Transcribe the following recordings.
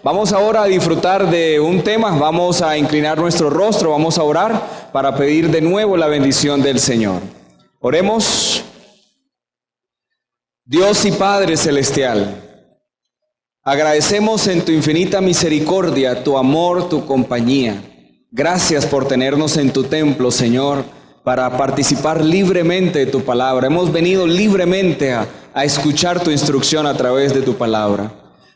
Vamos ahora a disfrutar de un tema, vamos a inclinar nuestro rostro, vamos a orar para pedir de nuevo la bendición del Señor. Oremos. Dios y Padre Celestial, agradecemos en tu infinita misericordia, tu amor, tu compañía. Gracias por tenernos en tu templo, Señor, para participar libremente de tu palabra. Hemos venido libremente a escuchar tu instrucción a través de tu palabra.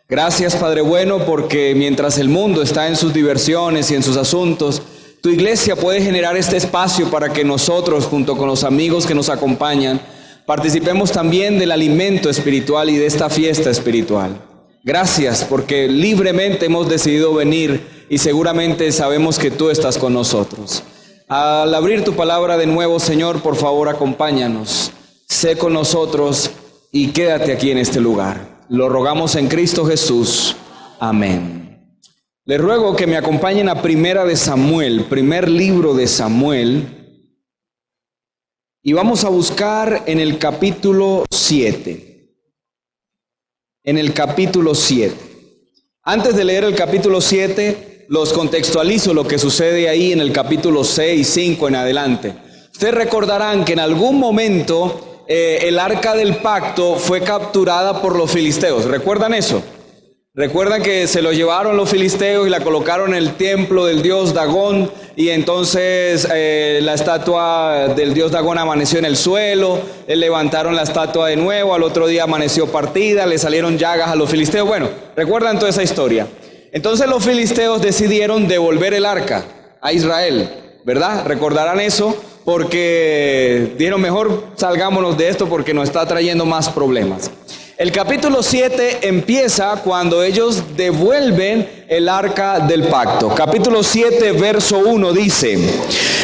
Gracias, Padre bueno, porque mientras el mundo está en sus diversiones y en sus asuntos, tu iglesia puede generar este espacio para que nosotros, junto con los amigos que nos acompañan, participemos también del alimento espiritual y de esta fiesta espiritual. Gracias, porque libremente hemos decidido venir y seguramente sabemos que tú estás con nosotros. Al abrir tu palabra de nuevo, Señor, por favor, acompáñanos. Sé con nosotros y quédate aquí en este lugar. Lo rogamos en Cristo Jesús. Amén. Les ruego que me acompañen a Primera de Samuel, primer libro de Samuel. Y vamos a buscar en el capítulo 7. En el capítulo 7. Antes de leer el capítulo 7, los contextualizo lo que sucede ahí en el capítulo 6, 5 en adelante. Ustedes recordarán que en algún momento el arca del pacto fue capturada por los filisteos. ¿Recuerdan eso? Recuerdan que se lo llevaron los filisteos y la colocaron en el templo del dios Dagón, y entonces la estatua del dios Dagón amaneció en el suelo, levantaron la estatua de nuevo, al otro día amaneció partida, le salieron llagas a los filisteos. Bueno, ¿recuerdan toda esa historia? Entonces los filisteos decidieron devolver el arca a Israel, ¿verdad? ¿Recordarán eso? Porque dijeron, mejor salgámonos de esto porque nos está trayendo más problemas. El capítulo 7 empieza cuando ellos devuelven el arca del pacto. Capítulo 7, verso 1 dice: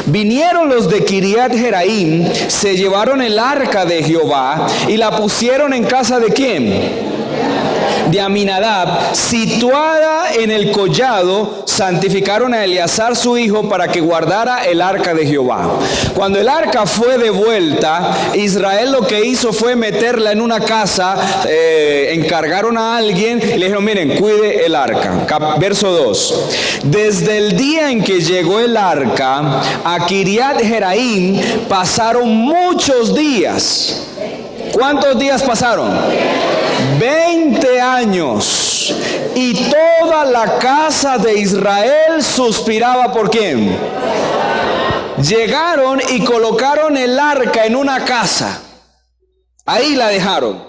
vinieron los de Kiriat Jeraim, se llevaron el arca de Jehová y la pusieron en casa de ¿quién? De Aminadab, situada en el collado. Santificaron a Eleazar su hijo para que guardara el arca de Jehová. Cuando el arca fue devuelta, Israel lo que hizo fue meterla en una casa. Encargaron a alguien y le dijeron, miren, cuide el arca. Verso 2: desde el día en que llegó el arca a Kiriat Jeraim pasaron muchos días. ¿Cuántos días pasaron? 20 años. Y toda la casa de Israel suspiraba ¿por quién? Llegaron y colocaron el arca en una casa. Ahí la dejaron.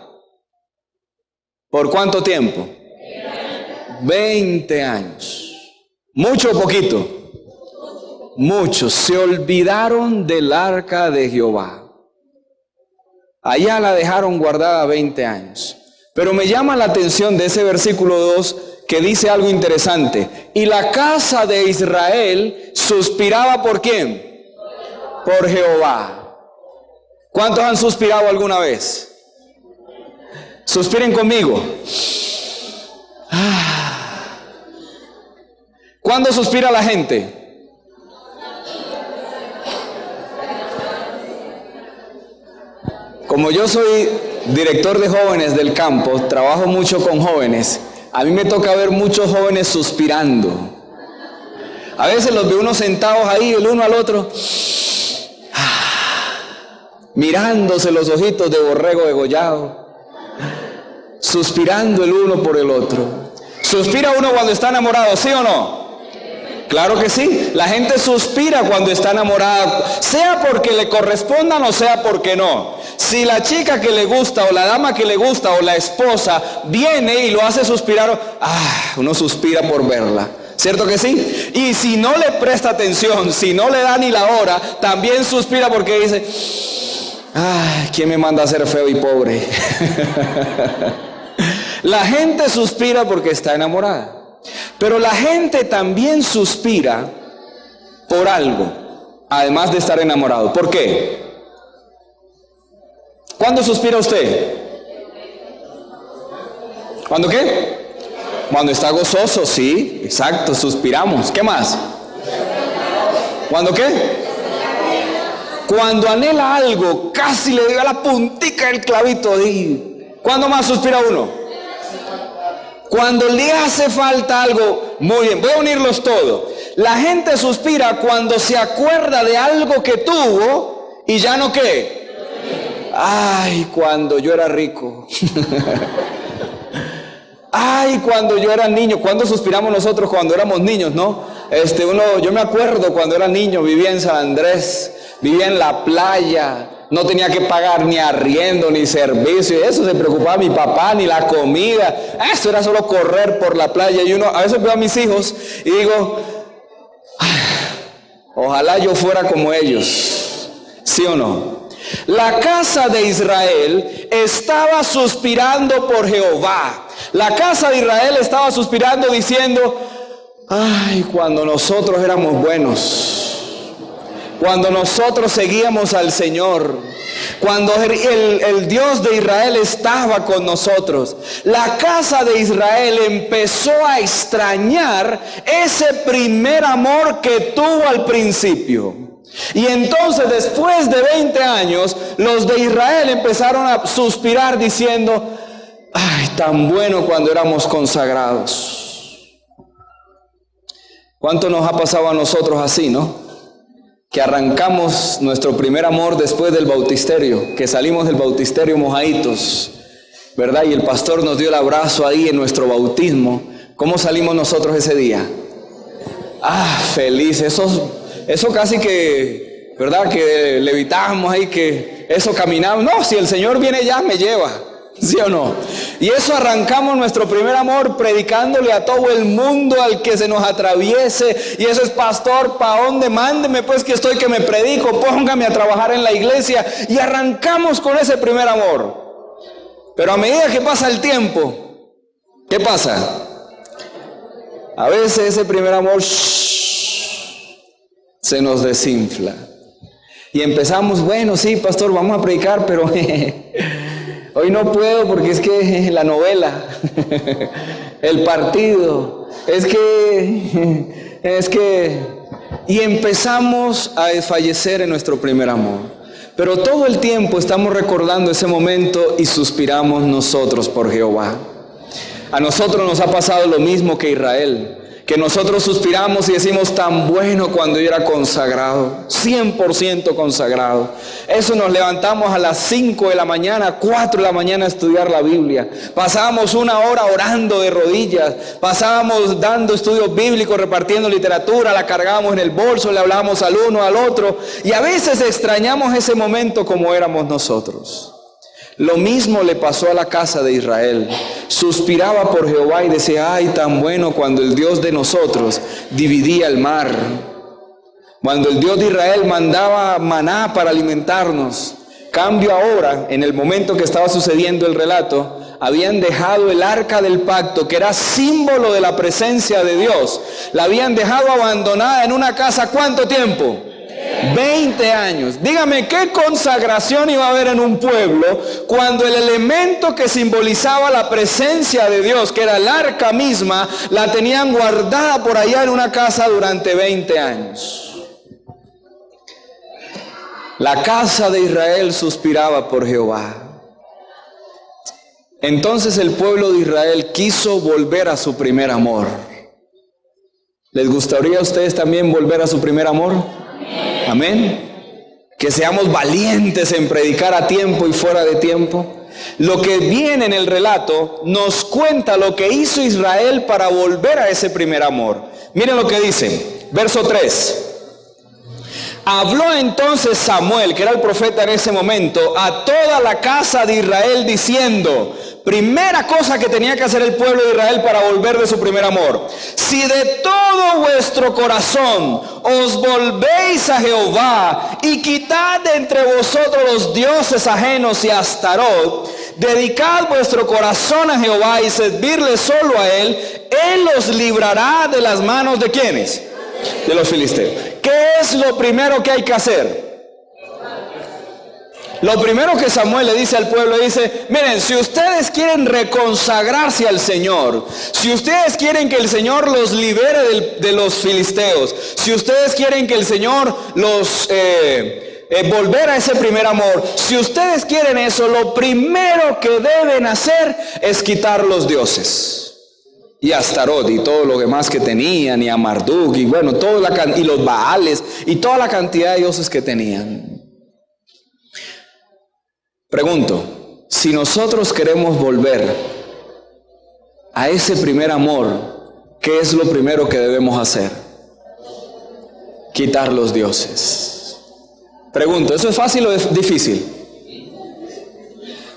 ¿Por cuánto tiempo? 20 años. ¿Mucho o poquito? Mucho. Se olvidaron del arca de Jehová. Allá la dejaron guardada 20 años. Pero me llama la atención de ese versículo 2 que dice algo interesante. Y la casa de Israel suspiraba ¿por quién? Por Jehová. ¿Cuántos han suspirado alguna vez? Suspiren conmigo. ¿Cuándo suspira la gente? Como yo soy director de jóvenes del campo, trabajo mucho con jóvenes, a mí me toca ver muchos jóvenes suspirando. A veces los veo unos sentados ahí, el uno al otro, mirándose los ojitos de borrego degollado, suspirando el uno por el otro. ¿Suspira uno cuando está enamorado, sí o no? Claro que sí, la gente suspira cuando está enamorada, sea porque le correspondan o sea porque no. Si la chica que le gusta o la dama que le gusta o la esposa viene y lo hace suspirar, uno suspira por verla, ¿cierto que sí? Y si no le presta atención, si no le da ni la hora, también suspira porque dice, ¿quién me manda a ser feo y pobre? La gente suspira porque está enamorada. Pero la gente también suspira por algo, además de estar enamorado. ¿Por qué? ¿Cuándo suspira usted? ¿Cuándo qué? Cuando está gozoso, sí, exacto, suspiramos. ¿Qué más? ¿Cuándo qué? Cuando anhela algo, casi le dio a la puntica del clavito. ¿Cuándo más suspira uno? Cuando le hace falta algo, muy bien, voy a unirlos todos. La gente suspira cuando se acuerda de algo que tuvo y ya no qué. Ay, cuando yo era rico. Ay, cuando yo era niño. ¿Cuándo suspiramos nosotros cuando éramos niños, no? Yo me acuerdo cuando era niño, vivía en San Andrés, vivía en la playa. No tenía que pagar ni arriendo, ni servicio, eso se preocupaba mi papá, ni la comida. Eso era solo correr por la playa. Y uno, a veces veo a mis hijos y digo, ojalá yo fuera como ellos. ¿Sí o no? La casa de Israel estaba suspirando por Jehová. La casa de Israel estaba suspirando diciendo, ay, cuando nosotros éramos buenos. Cuando nosotros seguíamos al Señor, cuando el Dios de Israel estaba con nosotros, la casa de Israel empezó a extrañar ese primer amor que tuvo al principio. Y entonces, después de 20 años, los de Israel empezaron a suspirar diciendo, ay, tan bueno cuando éramos consagrados. ¿Cuánto nos ha pasado a nosotros así, no? Que arrancamos nuestro primer amor después del bautisterio, que salimos del bautisterio mojaditos, ¿verdad? Y el pastor nos dio el abrazo ahí en nuestro bautismo. ¿Cómo salimos nosotros ese día? Ah, feliz, eso casi que, ¿verdad? Que levitamos ahí, que eso caminamos. No, si el Señor viene ya, me lleva. ¿Sí o no? Y eso arrancamos nuestro primer amor predicándole a todo el mundo, al que se nos atraviese. Y eso es, pastor, ¿pa' dónde? Mándeme pues que estoy, que me predico, póngame a trabajar en la iglesia. Y arrancamos con ese primer amor. Pero a medida que pasa el tiempo, ¿qué pasa? A veces ese primer amor se nos desinfla. Y empezamos, bueno, sí, pastor, vamos a predicar, pero hoy no puedo porque es que la novela, el partido, es que, y empezamos a desfallecer en nuestro primer amor. Pero todo el tiempo estamos recordando ese momento y suspiramos nosotros por Jehová. A nosotros nos ha pasado lo mismo que Israel, que nosotros suspiramos y decimos, tan bueno cuando yo era consagrado, 100% consagrado. Eso nos levantamos a las 5 de la mañana, 4 de la mañana a estudiar la Biblia. Pasábamos 1 hora orando de rodillas, pasábamos dando estudios bíblicos, repartiendo literatura, la cargábamos en el bolso, le hablábamos al uno, al otro. Y a veces extrañamos ese momento como éramos nosotros. Lo mismo le pasó a la casa de Israel. Suspiraba por Jehová y decía, ay, tan bueno cuando el Dios de nosotros dividía el mar. Cuando el Dios de Israel mandaba maná para alimentarnos. Cambio ahora, en el momento que estaba sucediendo el relato, habían dejado el arca del pacto, que era símbolo de la presencia de Dios. La habían dejado abandonada en una casa, ¿cuánto tiempo? 20 años. Dígame, ¿qué consagración iba a haber en un pueblo cuando el elemento que simbolizaba la presencia de Dios, que era el arca misma, la tenían guardada por allá en una casa durante 20 años? La casa de Israel suspiraba por Jehová. Entonces el pueblo de Israel quiso volver a su primer amor. ¿Les gustaría a ustedes también volver a su primer amor? Amén. Que seamos valientes en predicar a tiempo y fuera de tiempo. Lo que viene en el relato nos cuenta lo que hizo Israel para volver a ese primer amor. Miren lo que dice, verso 3. Habló entonces Samuel, que era el profeta en ese momento, a toda la casa de Israel diciendo, primera cosa que tenía que hacer el pueblo de Israel para volver de su primer amor: si de todo vuestro corazón os volvéis a Jehová y quitad de entre vosotros los dioses ajenos y a Astarot, dedicad vuestro corazón a Jehová y servirle solo a Él los librará de las manos de ¿quiénes? De los filisteos. ¿Qué es lo primero que hay que hacer? Lo primero que Samuel le dice al pueblo, dice, miren, si ustedes quieren reconsagrarse al Señor, si ustedes quieren que el Señor los libere de los filisteos, si ustedes quieren que el Señor los volver a ese primer amor, si ustedes quieren eso, lo primero que deben hacer es quitar los dioses. y a Astarot y todo lo demás que tenían, y a Marduk, y bueno, y los Baales, y toda la cantidad de dioses que tenían. Pregunto, si nosotros queremos volver a ese primer amor, ¿qué es lo primero que debemos hacer? Quitar los dioses. Pregunto, ¿eso es fácil o es difícil?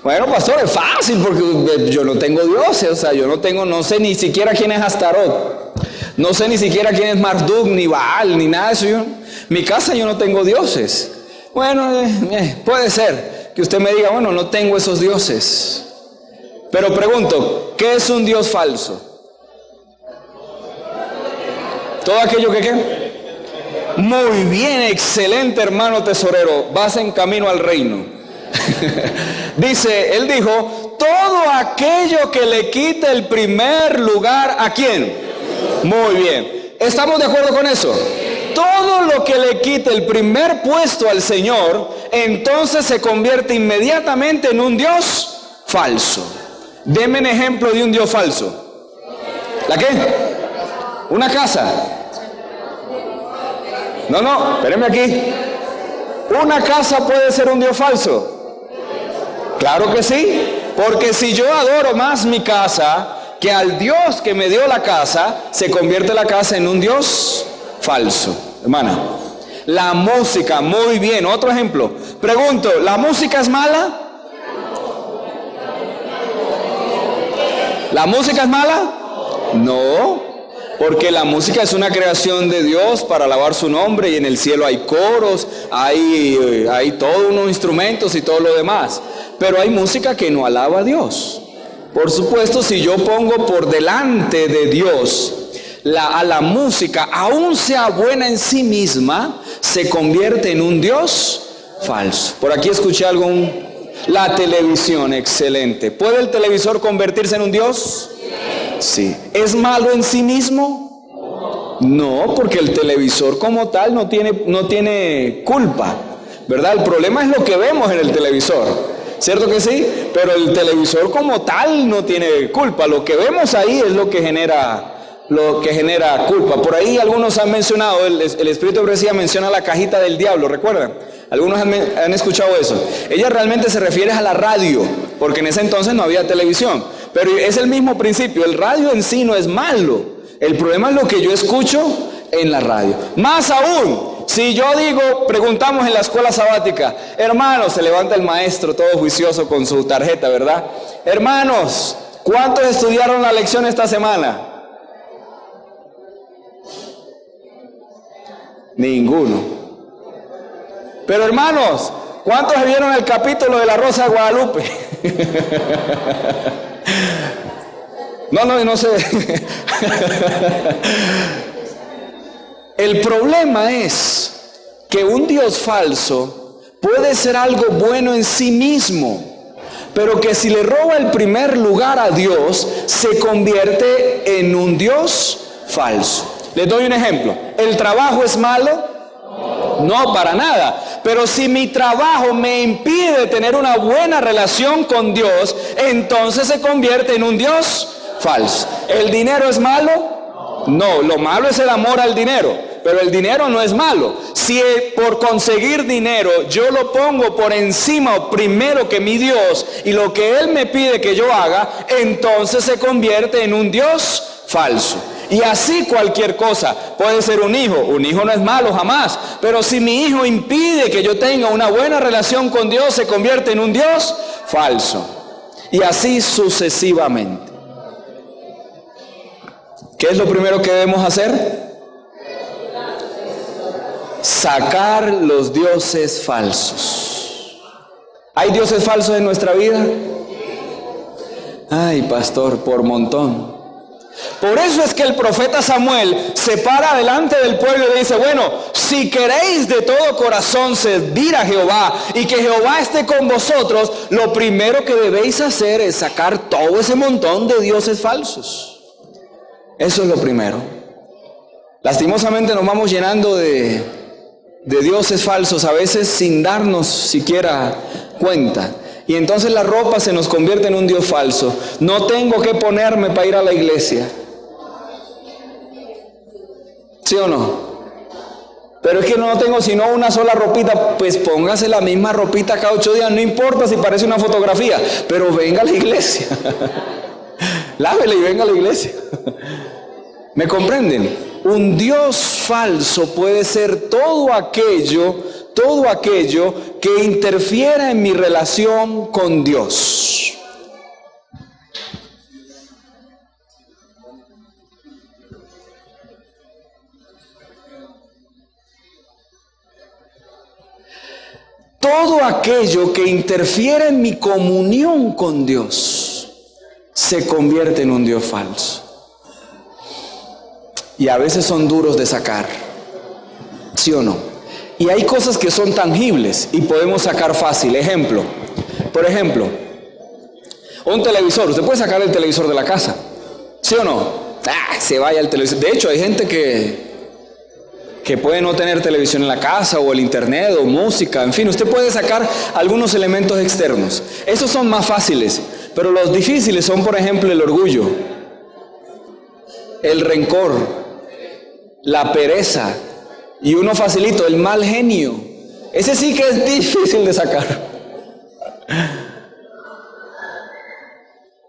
Bueno, pastor, es fácil porque yo no tengo dioses, o sea, no sé ni siquiera quién es Astarot, no sé ni siquiera quién es Marduk, ni Baal, ni nada de eso. Mi casa yo no tengo dioses. Bueno, puede ser que usted me diga, bueno, no tengo esos dioses. Pero pregunto, ¿qué es un Dios falso? Todo aquello que ¿qué? Muy bien, excelente hermano tesorero, vas en camino al reino. Él dijo, todo aquello que le quite el primer lugar, ¿a quién? Muy bien, ¿estamos de acuerdo con eso? Todo lo que le quite el primer puesto al Señor, entonces se convierte inmediatamente en un Dios falso. Deme un ejemplo de un Dios falso. ¿La qué? Una casa. No, espérenme aquí. ¿Una casa puede ser un Dios falso? Claro que sí, porque si yo adoro más mi casa que al Dios que me dio la casa, se convierte la casa en un Dios falso. Hermana, la música, muy bien. Otro ejemplo. Pregunto, ¿la música es mala? ¿La música es mala? No, porque la música es una creación de Dios para alabar su nombre, y en el cielo hay coros, hay todos unos instrumentos y todo lo demás. Pero hay música que no alaba a Dios. Por supuesto, si yo pongo por delante de Dios a la música, aun sea buena en sí misma, se convierte en un Dios falso. Por aquí escuché algo, la televisión, excelente. ¿Puede el televisor convertirse en un Dios? Sí. ¿Es malo en sí mismo? No, porque el televisor como tal no tiene culpa, ¿verdad? El problema es lo que vemos en el televisor. ¿Cierto que sí? Pero el televisor como tal no tiene culpa. Lo que vemos ahí es lo que genera culpa. Por ahí algunos han mencionado, el Espíritu de Profecía menciona la cajita del diablo, ¿recuerdan? Algunos han escuchado eso. Ella realmente se refiere a la radio, porque en ese entonces no había televisión. Pero es el mismo principio, el radio en sí no es malo. El problema es lo que yo escucho en la radio. Más aún, si yo digo, preguntamos en la escuela sabática, hermanos, se levanta el maestro todo juicioso con su tarjeta, ¿verdad? Hermanos, ¿cuántos estudiaron la lección esta semana? Ninguno. Pero hermanos, ¿cuántos vieron el capítulo de la Rosa de Guadalupe? No sé. El problema es que un Dios falso puede ser algo bueno en sí mismo, pero que si le roba el primer lugar a Dios, se convierte en un Dios falso. Les doy un ejemplo. ¿El trabajo es malo? No, para nada. Pero si mi trabajo me impide tener una buena relación con Dios, entonces se convierte en un Dios falso. ¿El dinero es malo? No, lo malo es el amor al dinero, pero el dinero no es malo. Si por conseguir dinero yo lo pongo por encima o primero que mi Dios y lo que Él me pide que yo haga, entonces se convierte en un Dios falso. Y así cualquier cosa. Puede ser un hijo no es malo jamás, pero si mi hijo impide que yo tenga una buena relación con Dios, se convierte en un Dios falso. Y así sucesivamente. ¿Qué es lo primero que debemos hacer? Sacar los dioses falsos. ¿Hay dioses falsos en nuestra vida? Ay, pastor, por montón. Por eso es que el profeta Samuel se para delante del pueblo y le dice, bueno, si queréis de todo corazón servir a Jehová y que Jehová esté con vosotros, lo primero que debéis hacer es sacar todo ese montón de dioses falsos. Eso es lo primero. Lastimosamente nos vamos llenando de dioses falsos, a veces sin darnos siquiera cuenta. Y entonces la ropa se nos convierte en un Dios falso. No tengo que ponerme para ir a la iglesia. ¿Sí o no? Pero es que no tengo sino una sola ropita. Pues póngase la misma ropita cada 8 días, no importa si parece una fotografía, pero venga a la iglesia. Lávele y venga a la iglesia. ¿Me comprenden? Un Dios falso puede ser todo aquello que interfiera en mi relación con Dios. Todo aquello que interfiere en mi comunión con Dios se convierte en un Dios falso. Y a veces son duros de sacar, ¿sí o no? Y hay cosas que son tangibles y podemos sacar fácil. Por ejemplo, un televisor. Usted puede sacar el televisor de la casa, ¿sí o no? Se vaya el televisor. De hecho, hay gente que puede no tener televisión en la casa, o el internet, o música, en fin, usted puede sacar algunos elementos externos. Esos son más fáciles, pero los difíciles son, por ejemplo, el orgullo, el rencor, la pereza, y uno facilito, el mal genio. Ese sí que es difícil de sacar.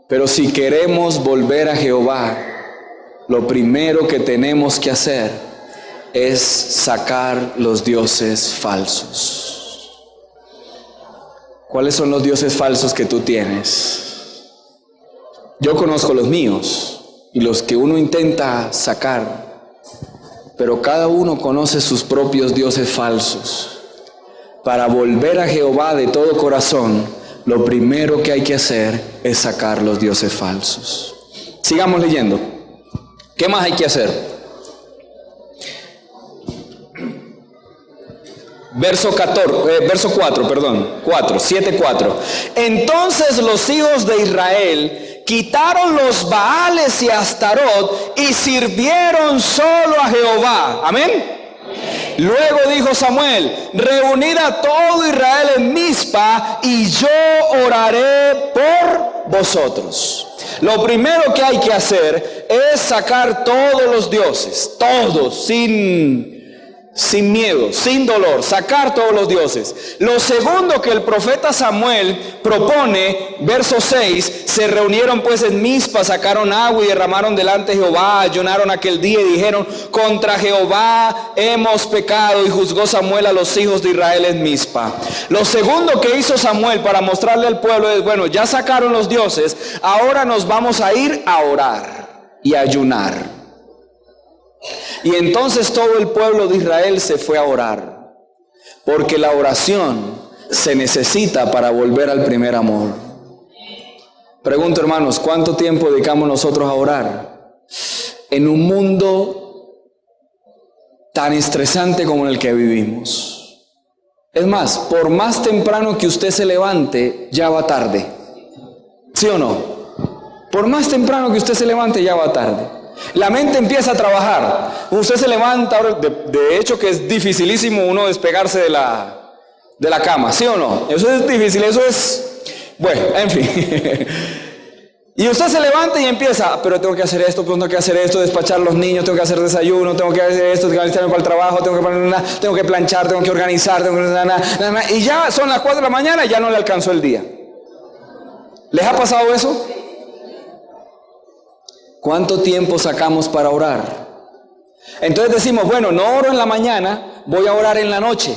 Pero si queremos volver a Jehová, lo primero que tenemos que hacer es sacar los dioses falsos. ¿Cuáles son los dioses falsos que tú tienes? Yo conozco los míos y los que uno intenta sacar, pero cada uno conoce sus propios dioses falsos. Para volver a Jehová de todo corazón, lo primero que hay que hacer es sacar los dioses falsos. Sigamos leyendo. ¿Qué más hay que hacer? Verso 4. Entonces los hijos de Israel quitaron los Baales y Astarot y sirvieron solo a Jehová. Amén. Luego dijo Samuel: reunid a todo Israel en Mizpa y yo oraré por vosotros. Lo primero que hay que hacer es sacar todos los dioses, todos, sin miedo, sin dolor, sacar todos los dioses. Lo segundo que el profeta Samuel propone, verso 6, se reunieron pues en Mizpa, sacaron agua y derramaron delante de Jehová, ayunaron aquel día y dijeron: contra Jehová hemos pecado. Y juzgó Samuel a los hijos de Israel en Mizpa. Lo segundo que hizo Samuel para mostrarle al pueblo es: bueno, ya sacaron los dioses, ahora nos vamos a ir a orar y a ayunar. Y entonces todo el pueblo de Israel se fue a orar, porque la oración se necesita para volver al primer amor. Pregunto, hermanos, ¿cuánto tiempo dedicamos nosotros a orar? En un mundo tan estresante como en el que vivimos. Es más, por más temprano que usted se levante, ya va tarde. ¿Sí o no? Por más temprano que usted se levante, ya va tarde. La mente empieza a trabajar. Usted se levanta, de hecho que es dificilísimo uno despegarse de la cama, ¿sí o no? Eso es difícil, eso es... Bueno, en fin. Y usted se levanta y empieza: pero tengo que hacer esto, tengo que hacer esto, despachar a los niños, tengo que hacer desayuno, tengo que hacer esto, tengo que alistarme para el trabajo, tengo que planchar, tengo que organizar, y ya son las 4 de la mañana y ya no le alcanzó el día. ¿Les ha pasado eso? ¿Cuánto tiempo sacamos para orar? Entonces decimos: bueno, no oro en la mañana, voy a orar en la noche,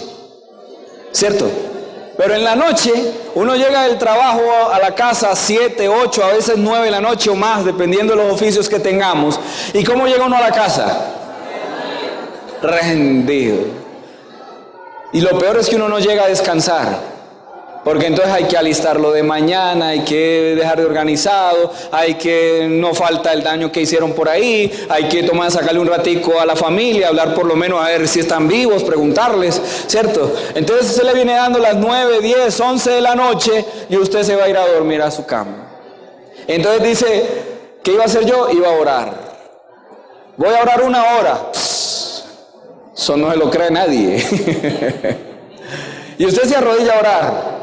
¿cierto? Pero en la noche uno llega del trabajo a la casa a 7, 8, a veces 9 de la noche o más, dependiendo de los oficios que tengamos. ¿Y cómo llega uno a la casa? Rendido. Y lo peor es que uno no llega a descansar, porque entonces hay que alistarlo de mañana, hay que dejar de organizado, hay que, no falta el daño que hicieron por ahí, hay que sacarle un ratico a la familia, hablar por lo menos a ver si están vivos, preguntarles, ¿cierto? Entonces se le viene dando las 9, 10, 11 de la noche y usted se va a ir a dormir a su cama. Entonces dice: ¿qué iba a hacer yo? Iba a orar. Voy a orar 1 hora. Eso no se lo cree nadie. Y usted se arrodilla a orar.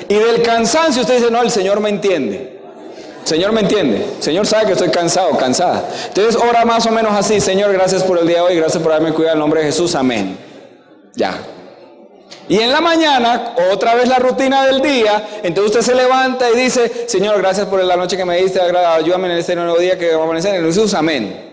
Y del cansancio usted dice: no, el Señor me entiende. Señor me entiende, Señor sabe que estoy cansado, cansada. Entonces ora más o menos así: Señor, gracias por el día de hoy, gracias por haberme cuidado en el nombre de Jesús, amén. Ya. Y en la mañana, otra vez la rutina del día. Entonces usted se levanta y dice: Señor, gracias por la noche que me diste, ayúdame en este nuevo día que vamos a amanecer en Jesús, amén.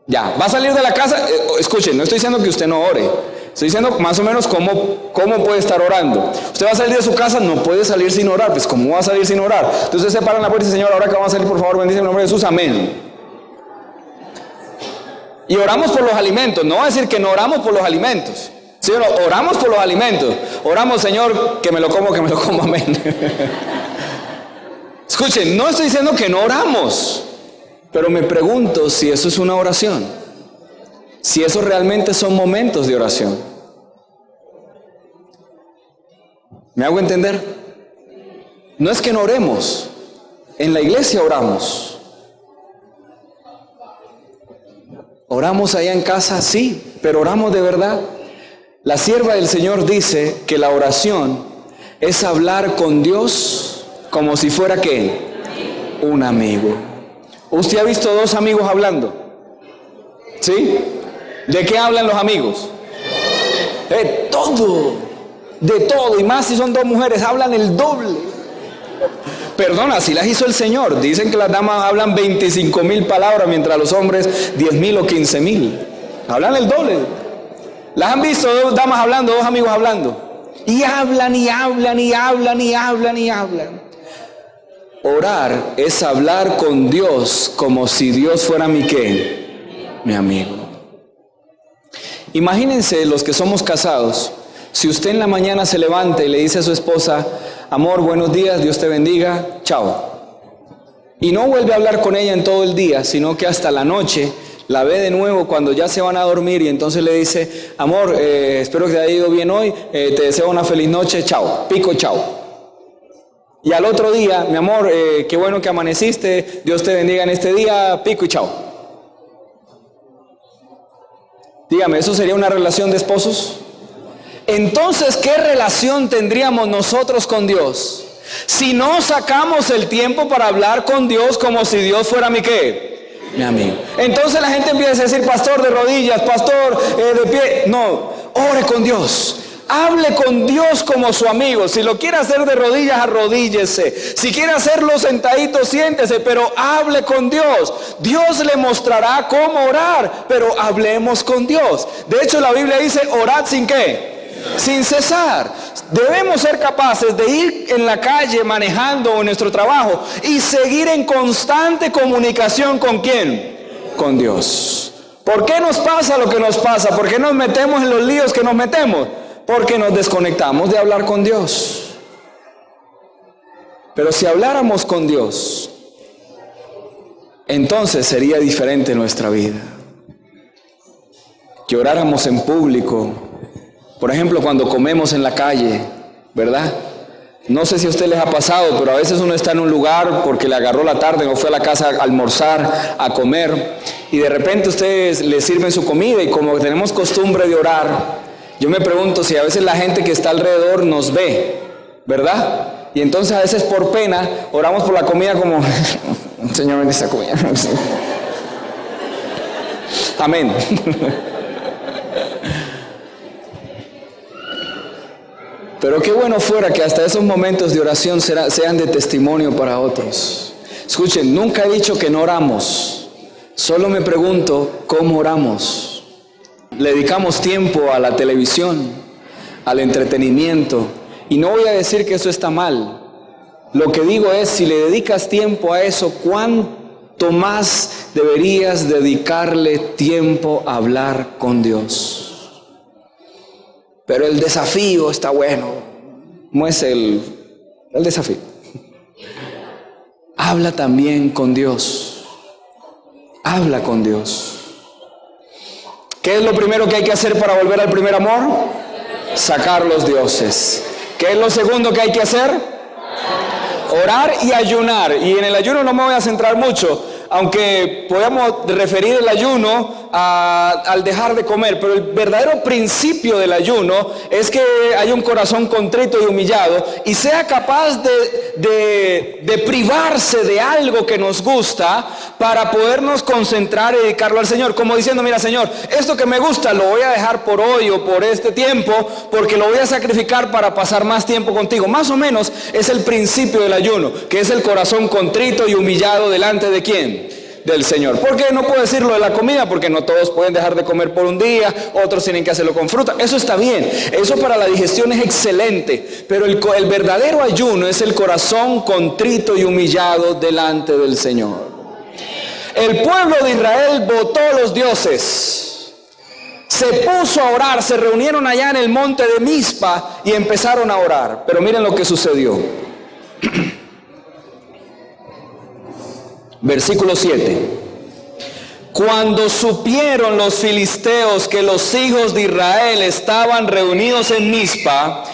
Ya, va a salir de la casa. Escuchen, no estoy diciendo que usted no ore, estoy diciendo más o menos cómo puede estar orando. Usted va a salir de su casa, no puede salir sin orar. Pues ¿cómo va a salir sin orar? Entonces se para en la puerta y dice: Señor, ahora que vamos a salir, por favor, bendice en el nombre de Jesús, amén. Y oramos por los alimentos. No va a decir que no oramos por los alimentos. Sí, oramos por los alimentos. Oramos: Señor, que me lo como, amén. Escuchen, no estoy diciendo que no oramos, pero me pregunto si eso es una oración, si eso realmente son momentos de oración. ¿Me hago entender? No es que no oremos, en la iglesia oramos. Oramos allá en casa, sí, pero oramos de verdad. La sierva del Señor dice que la oración es hablar con Dios como si fuera ¿qué? Un amigo. ¿Usted ha visto dos amigos hablando? ¿Sí? ¿De qué hablan los amigos? De todo. De todo. Y más si son dos mujeres, hablan el doble. Perdón, así las hizo el Señor. Dicen que las damas hablan 25,000 palabras, mientras los hombres 10,000 o 15,000. Hablan el doble. ¿Las han visto dos damas hablando, dos amigos hablando? Y hablan, y hablan, y hablan, y hablan, y hablan. Orar es hablar con Dios como si Dios fuera mi ¿qué? Mi amigo. Imagínense los que somos casados, si usted en la mañana se levanta y le dice a su esposa: amor, buenos días, Dios te bendiga, chao. Y no vuelve a hablar con ella en todo el día, sino que hasta la noche la ve de nuevo cuando ya se van a dormir y entonces le dice: amor, espero que te haya ido bien hoy, te deseo una feliz noche, chao, pico, chao. Y al otro día: mi amor, qué bueno que amaneciste, Dios te bendiga en este día, pico y chao. Dígame, ¿eso sería una relación de esposos? Entonces, ¿qué relación tendríamos nosotros con Dios si no sacamos el tiempo para hablar con Dios como si Dios fuera mi ¿qué? Mi amigo. Entonces la gente empieza a decir: pastor, de rodillas, pastor, de pie. No, ore con Dios. Hable con Dios como su amigo. Si lo quiere hacer de rodillas, arrodíllese. Si quiere hacerlo sentadito, siéntese, pero hable con Dios. Dios le mostrará cómo orar, pero hablemos con Dios. De hecho, la Biblia dice: orad sin ¿qué? Sin cesar. Debemos ser capaces de ir en la calle manejando o en nuestro trabajo y seguir en constante comunicación ¿con quién? Con Dios. ¿Por qué nos pasa lo que nos pasa? ¿Por qué nos metemos en los líos que nos metemos? Porque nos desconectamos de hablar con Dios. Pero si habláramos con Dios, entonces sería diferente nuestra vida. Que oráramos en público. Por ejemplo, cuando comemos en la calle, ¿verdad? No sé si a ustedes les ha pasado, pero a veces uno está en un lugar porque le agarró la tarde o fue a la casa a almorzar, a comer, y de repente ustedes les sirven su comida y como tenemos costumbre de orar, yo me pregunto si a veces la gente que está alrededor nos ve, ¿verdad? Y entonces a veces por pena oramos por la comida como: Señor, bendice esta comida. Amén. Pero qué bueno fuera que hasta esos momentos de oración sean de testimonio para otros. Escuchen, nunca he dicho que no oramos. Solo me pregunto cómo oramos. Le dedicamos tiempo a la televisión, al entretenimiento. Y no voy a decir que eso está mal. Lo que digo es, si le dedicas tiempo a eso, ¿cuánto más deberías dedicarle tiempo a hablar con Dios? Pero el desafío está bueno. ¿Cómo es el desafío? Habla también con Dios. Habla con Dios. ¿Qué es lo primero que hay que hacer para volver al primer amor? Sacar los dioses. ¿Qué es lo segundo que hay que hacer? Orar y ayunar. Y en el ayuno no me voy a centrar mucho, aunque podamos referir el ayuno al dejar de comer, pero el verdadero principio del ayuno es que haya un corazón contrito y humillado y sea capaz de privarse de algo que nos gusta para podernos concentrar y dedicarlo al Señor, como diciendo, mira Señor, esto que me gusta lo voy a dejar por hoy o por este tiempo porque lo voy a sacrificar para pasar más tiempo contigo. Más o menos es el principio del ayuno, que es el corazón contrito y humillado delante de ¿quién? Del Señor. ¿Por qué no puedo decirlo de la comida? Porque no todos pueden dejar de comer por un día, otros tienen que hacerlo con fruta. Eso está bien, eso para la digestión es excelente, pero el verdadero ayuno es el corazón contrito y humillado delante del Señor. El pueblo de Israel votó a los dioses, se puso a orar, se reunieron allá en el monte de Mizpa y empezaron a orar. Pero miren lo que sucedió. Versículo 7. Cuando supieron los filisteos que los hijos de Israel estaban reunidos en Mizpa,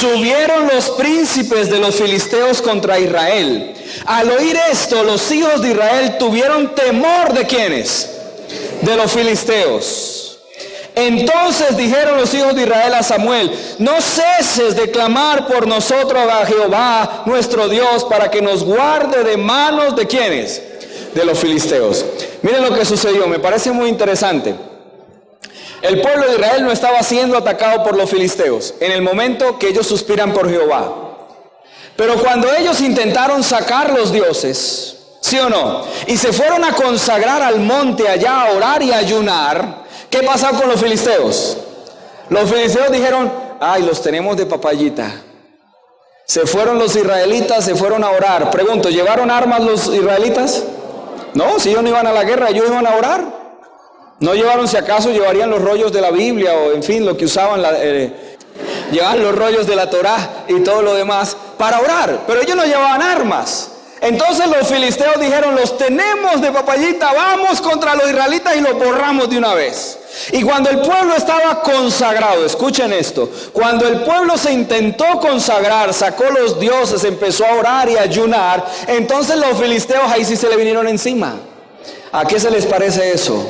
subieron los príncipes de los filisteos contra Israel. Al oír esto, los hijos de Israel tuvieron temor ¿de quiénes? De los filisteos. Entonces dijeron los hijos de Israel a Samuel: no ceses de clamar por nosotros a Jehová nuestro Dios para que nos guarde de manos ¿de quiénes? De los filisteos. Miren lo que sucedió, me parece muy interesante. El pueblo de Israel no estaba siendo atacado por los filisteos en el momento que ellos suspiran por Jehová. Pero cuando ellos intentaron sacar los dioses, ¿sí o no? Y se fueron a consagrar al monte allá a orar y a ayunar, ¿qué pasó con los filisteos? Los filisteos dijeron: ay, los tenemos de papayita. Se fueron los israelitas, se fueron a orar. Pregunto, ¿llevaron armas los israelitas? No, si ellos no iban a la guerra, ellos iban a orar. No llevaron, si acaso llevarían los rollos de la Biblia o en fin, lo que usaban, llevaban los rollos de la Torá y todo lo demás para orar, pero ellos no llevaban armas. Entonces los filisteos dijeron: los tenemos de papayita, vamos contra los israelitas y los borramos de una vez. Y cuando el pueblo estaba consagrado, escuchen esto, cuando el pueblo se intentó consagrar, sacó los dioses, empezó a orar y a ayunar, entonces los filisteos ahí sí se le vinieron encima. ¿A qué se les parece eso?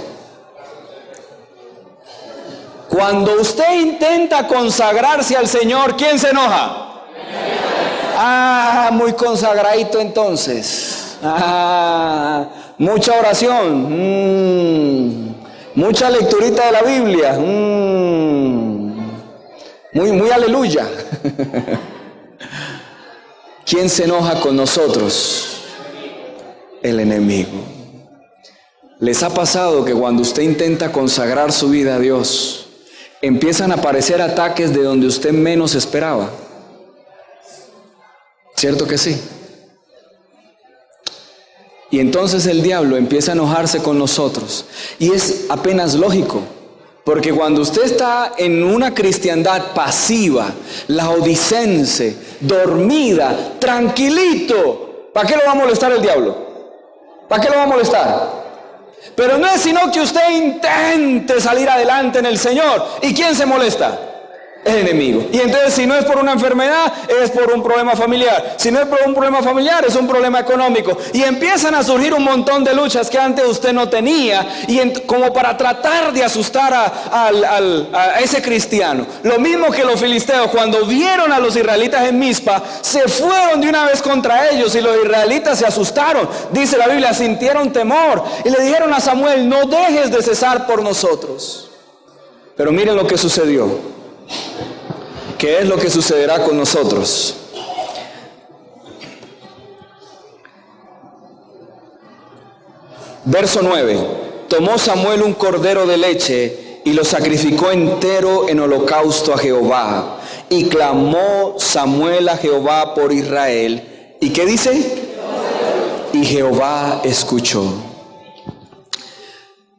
Cuando usted intenta consagrarse al Señor, ¿quién se enoja? Ah, muy consagradito entonces. Ah, mucha oración. Mucha lecturita de la Biblia. Muy aleluya. ¿Quién se enoja con nosotros? El enemigo. ¿Les ha pasado que cuando usted intenta consagrar su vida a Dios, empiezan a aparecer ataques de donde usted menos esperaba? ¿Cierto que sí? Y entonces el diablo empieza a enojarse con nosotros. Y es apenas lógico, porque cuando usted está en una cristiandad pasiva, laodicense, dormida, tranquilito, ¿para qué lo va a molestar el diablo? ¿Para qué lo va a molestar? Pero no es sino que usted intente salir adelante en el Señor. ¿Y quién se molesta? El enemigo. Y entonces, si no es por una enfermedad, es por un problema familiar. Si no es por un problema familiar, es un problema económico. Y empiezan a surgir un montón de luchas que antes usted no tenía, y como para tratar de asustar a ese cristiano. Lo mismo que los filisteos, cuando vieron a los israelitas en Mizpa, se fueron de una vez contra ellos, y los israelitas se asustaron. Dice la Biblia, sintieron temor y le dijeron a Samuel: no dejes de cesar por nosotros. Pero miren lo que sucedió. ¿Qué es lo que sucederá con nosotros? Verso 9. Tomó Samuel un cordero de leche y lo sacrificó entero en holocausto a Jehová. Y clamó Samuel a Jehová por Israel. ¿Y qué dice? Y Jehová escuchó.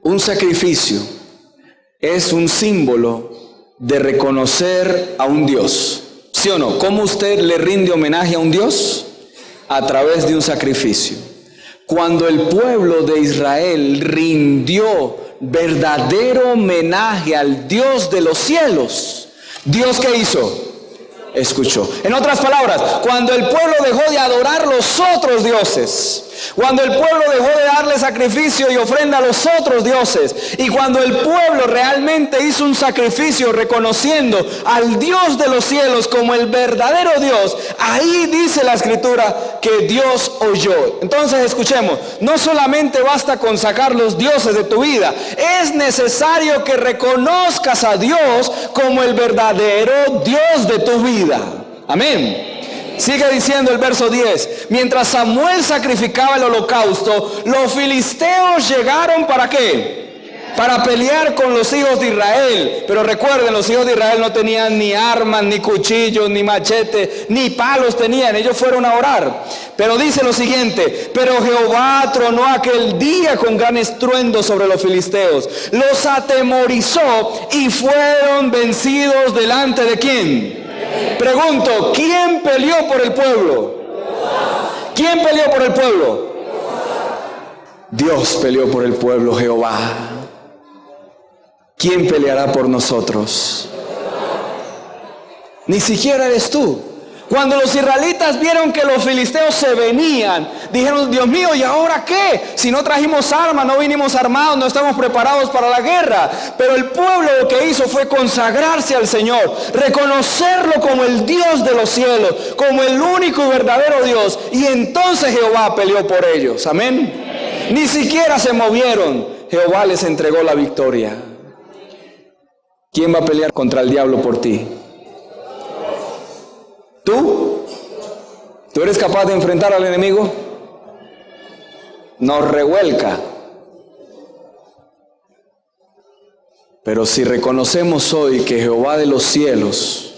Un sacrificio es un símbolo de reconocer a un Dios, ¿sí o no? ¿Cómo usted le rinde homenaje a un Dios? A través de un sacrificio. Cuando el pueblo de Israel rindió verdadero homenaje al Dios de los cielos, ¿Dios qué hizo? Escuchó. En otras palabras, cuando el pueblo dejó de adorar los otros dioses Cuando el pueblo dejó de darle sacrificio y ofrenda a los otros dioses, y cuando el pueblo realmente hizo un sacrificio reconociendo al Dios de los cielos como el verdadero Dios, ahí dice la Escritura que Dios oyó. Entonces escuchemos, no solamente basta con sacar los dioses de tu vida, es necesario que reconozcas a Dios como el verdadero Dios de tu vida. Amén. Sigue diciendo el verso 10, mientras Samuel sacrificaba el holocausto, los filisteos llegaron ¿para qué? Para pelear con los hijos de Israel. Pero recuerden, los hijos de Israel no tenían ni armas, ni cuchillos, ni machete, ni palos tenían. Ellos fueron a orar. Pero dice lo siguiente, pero Jehová tronó aquel día con gran estruendo sobre los filisteos. Los atemorizó y fueron vencidos delante de ¿quién? Pregunto, ¿quién peleó por el pueblo? ¿Quién peleó por el pueblo? Dios peleó por el pueblo, Jehová. ¿Quién peleará por nosotros? Ni siquiera eres tú. Cuando los israelitas vieron que los filisteos se venían, dijeron, Dios mío, ¿y ahora qué? Si no trajimos armas, no vinimos armados, no estamos preparados para la guerra. Pero el pueblo lo que hizo fue consagrarse al Señor, reconocerlo como el Dios de los cielos, como el único y verdadero Dios. Y entonces Jehová peleó por ellos. Amén. Ni siquiera se movieron. Jehová les entregó la victoria. ¿Quién va a pelear contra el diablo por ti? ¿Tú? ¿Tú eres capaz de enfrentar al enemigo? Nos revuelca. Pero si reconocemos hoy que Jehová de los cielos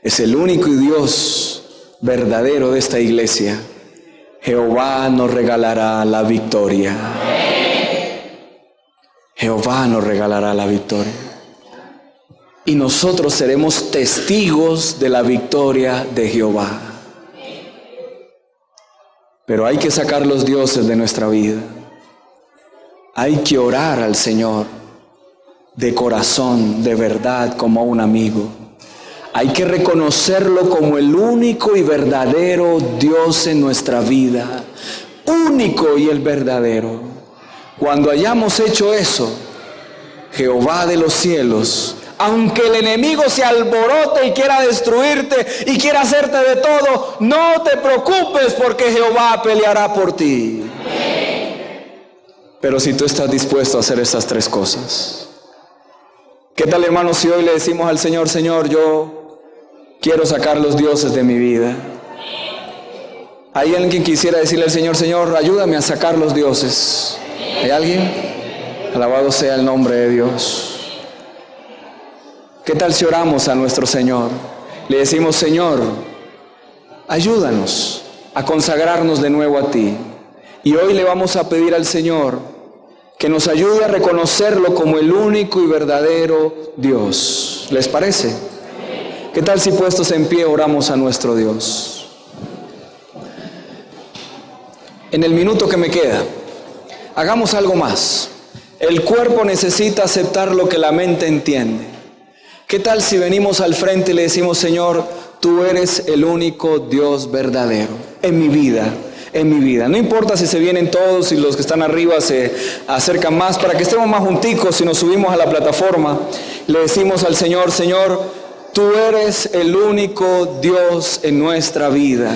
es el único Dios verdadero de esta iglesia, Jehová nos regalará la victoria. Jehová nos regalará la victoria. Y nosotros seremos testigos de la victoria de Jehová. Pero hay que sacar los dioses de nuestra vida. Hay que orar al Señor de corazón, de verdad, como a un amigo. Hay que reconocerlo como el único y verdadero Dios en nuestra vida. Único y el verdadero. Cuando hayamos hecho eso, Jehová de los cielos, aunque el enemigo se alborote y quiera destruirte y quiera hacerte de todo, no te preocupes porque Jehová peleará por ti. Pero si tú estás dispuesto a hacer estas tres cosas, ¿qué tal, hermanos, si hoy le decimos al Señor, Señor, yo quiero sacar los dioses de mi vida? ¿Hay alguien que quisiera decirle al Señor, Señor, ayúdame a sacar los dioses? ¿Hay alguien? Alabado sea el nombre de Dios. ¿Qué tal si oramos a nuestro Señor? Le decimos, Señor, ayúdanos a consagrarnos de nuevo a ti. Y hoy le vamos a pedir al Señor que nos ayude a reconocerlo como el único y verdadero Dios. ¿Les parece? ¿Qué tal si puestos en pie oramos a nuestro Dios? En el minuto que me queda, hagamos algo más. El cuerpo necesita aceptar lo que la mente entiende. ¿Qué tal si venimos al frente y le decimos, Señor, tú eres el único Dios verdadero en mi vida, en mi vida? No importa si se vienen todos y los que están arriba se acercan más, para que estemos más junticos, si nos subimos a la plataforma, le decimos al Señor, Señor, tú eres el único Dios en nuestra vida.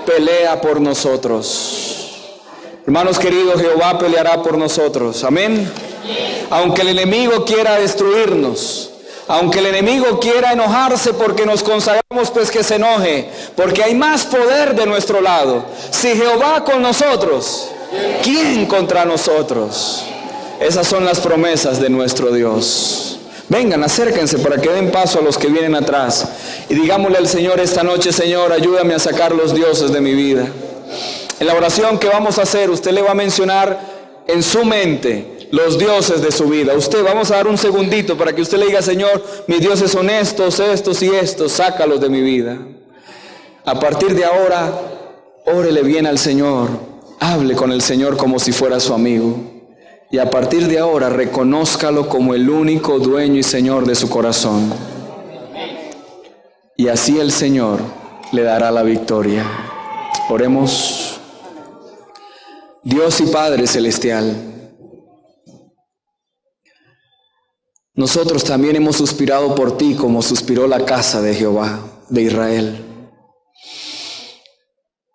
Pelea por nosotros. Hermanos queridos, Jehová peleará por nosotros. Amén. Aunque el enemigo quiera destruirnos, aunque el enemigo quiera enojarse porque nos consagramos, pues que se enoje, porque hay más poder de nuestro lado. Si Jehová con nosotros, ¿quién contra nosotros? Esas son las promesas de nuestro Dios. Vengan, acérquense para que den paso a los que vienen atrás y digámosle al Señor esta noche, Señor, ayúdame a sacar los dioses de mi vida. En la oración que vamos a hacer, usted le va a mencionar en su mente los dioses de su vida. Usted, vamos a dar un segundito para que usted le diga, Señor, mis dioses son estos, estos y estos, sácalos de mi vida. A partir de ahora, órele bien al Señor, hable con el Señor como si fuera su amigo. Y a partir de ahora, reconózcalo como el único dueño y Señor de su corazón. Y así el Señor le dará la victoria. Oremos. Dios y Padre celestial, nosotros también hemos suspirado por ti como suspiró la casa de Jehová, de Israel.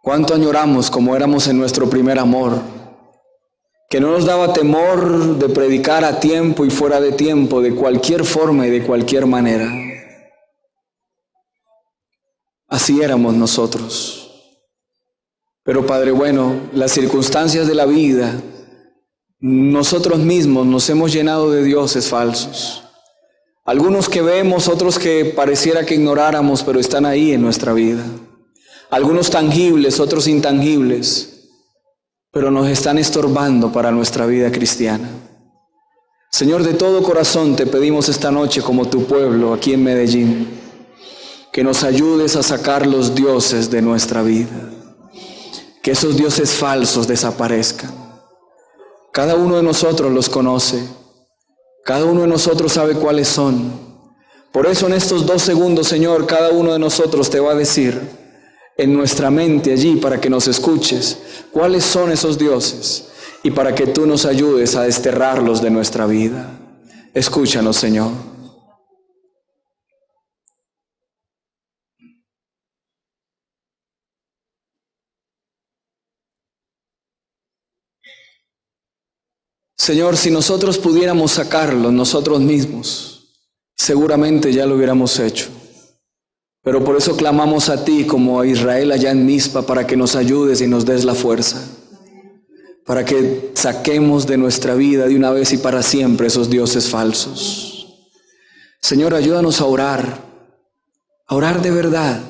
Cuánto añoramos como éramos en nuestro primer amor, que no nos daba temor de predicar a tiempo y fuera de tiempo, de cualquier forma y de cualquier manera. Así éramos nosotros. Pero Padre bueno, las circunstancias de la vida, nosotros mismos nos hemos llenado de dioses falsos. Algunos que vemos, otros que pareciera que ignoráramos, pero están ahí en nuestra vida. Algunos tangibles, otros intangibles, pero nos están estorbando para nuestra vida cristiana. Señor, de todo corazón te pedimos esta noche como tu pueblo aquí en Medellín, que nos ayudes a sacar los dioses de nuestra vida, que esos dioses falsos desaparezcan. Cada uno de nosotros los conoce, cada uno de nosotros sabe cuáles son. Por eso en estos 2 segundos, Señor, cada uno de nosotros te va a decir en nuestra mente allí para que nos escuches cuáles son esos dioses y para que tú nos ayudes a desterrarlos de nuestra vida. Escúchanos, Señor. Señor, si nosotros pudiéramos sacarlos nosotros mismos, seguramente ya lo hubiéramos hecho. Pero por eso clamamos a ti como a Israel allá en Mizpa para que nos ayudes y nos des la fuerza, para que saquemos de nuestra vida de una vez y para siempre esos dioses falsos. Señor, ayúdanos a orar de verdad,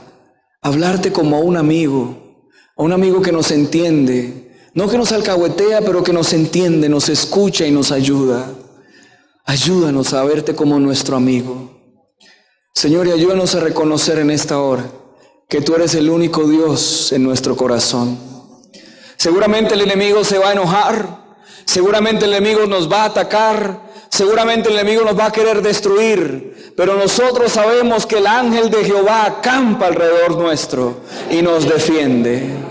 a hablarte como a un amigo que nos entiende, no que nos alcahuetea, pero que nos entiende, nos escucha y nos ayuda. Ayúdanos a verte como nuestro amigo. Señor, y ayúdanos a reconocer en esta hora que tú eres el único Dios en nuestro corazón. Seguramente el enemigo se va a enojar, seguramente el enemigo nos va a atacar, seguramente el enemigo nos va a querer destruir, pero nosotros sabemos que el ángel de Jehová acampa alrededor nuestro y nos defiende.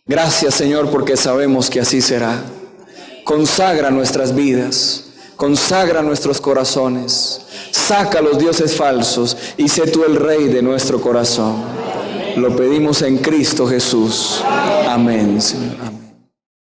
Gracias, Señor, porque sabemos que así será. Consagra nuestras vidas, consagra nuestros corazones, saca los dioses falsos y sé tú el Rey de nuestro corazón. Lo pedimos en Cristo Jesús. Amén, Señor. Amén.